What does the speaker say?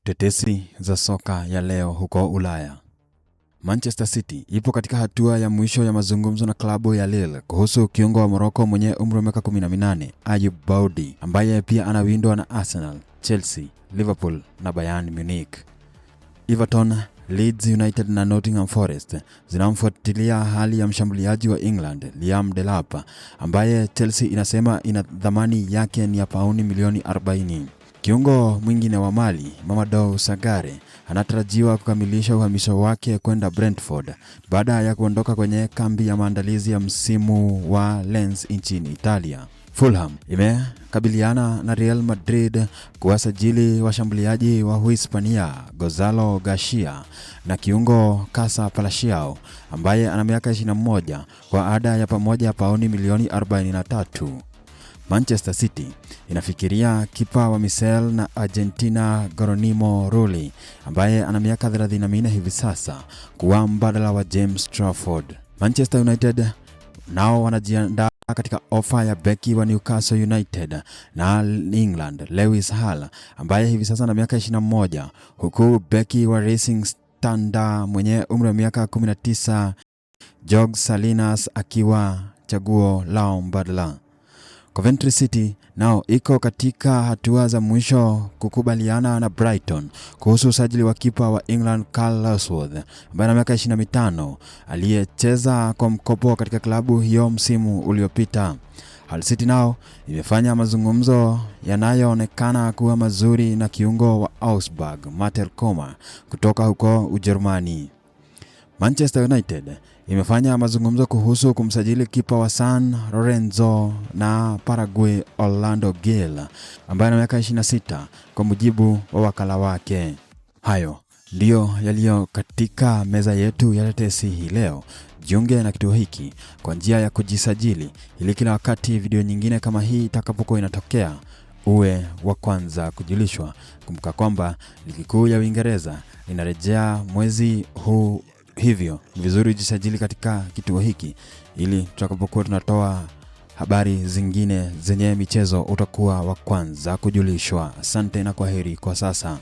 Tetesi za soka ya leo huko Ulaya. Manchester City ipo katika hatua ya mwisho ya mazungumzo na klabu ya Lille kuhusu kiungo wa Morocco mwenye umri wa miaka 18, Ayoub Boudi, ambaye pia anawindwa na Arsenal, Chelsea, Liverpool na Bayern Munich. Everton, Leeds United na Nottingham Forest zinamfuatilia hali ya mshambuliaji wa England Liam Delap, ambaye Chelsea inasema ina dhamani yake ni ya pauni milioni 40. Kiungo mwingine wa Mali, Mamadou Sagare, anatarajiwa kukamilisha uhamisho wake kwenda Brentford baada ya kuondoka kwenye kambi ya maandalizi ya msimu wa Lens nchini Italia. Fulham imekabiliana na Real Madrid kuwasajili washambuliaji wa Uhispania Gonzalo Garcia na kiungo Casa Palaciao ambaye ana miaka 21 kwa ada ya pamoja pauni milioni 43. Manchester City inafikiria kipa wa Misel na Argentina Geronimo Rulli ambaye ana miaka 34 hivi sasa kuwa mbadala wa James Trafford. Manchester United nao wanajiandaa katika ofa ya beki wa Newcastle United na England Lewis Hall ambaye hivi sasa ana miaka 21, huku beki wa Racing Standard mwenye umri wa miaka 19 Jorge Salinas akiwa chaguo lao mbadala. Coventry City nao iko katika hatua za mwisho kukubaliana na Brighton kuhusu usajili wa kipa wa England Carl Lawsworth ambaye ana miaka 25 aliyecheza kwa mkopo katika klabu hiyo msimu uliopita. Hull City nao imefanya mazungumzo yanayoonekana kuwa mazuri na kiungo wa Augsburg Matel Koma kutoka huko Ujerumani. Manchester United imefanya mazungumzo kuhusu kumsajili kipa wa San Lorenzo na Paraguay Orlando Gil ambaye ana miaka 26 kwa mujibu wa wakala wake. Hayo ndio yaliyo katika meza yetu ya tetesi hii leo. Jiunge na kituo hiki kwa njia ya kujisajili ili kila wakati video nyingine kama hii itakapokuwa inatokea uwe wa kwanza kujulishwa. Kumbuka kwamba ligi kuu ya Uingereza inarejea mwezi huu, hivyo ni vizuri ujisajili katika kituo hiki ili tutakapokuwa tunatoa habari zingine zenye michezo utakuwa wa kwanza kujulishwa. Asante na kwaheri kwa sasa.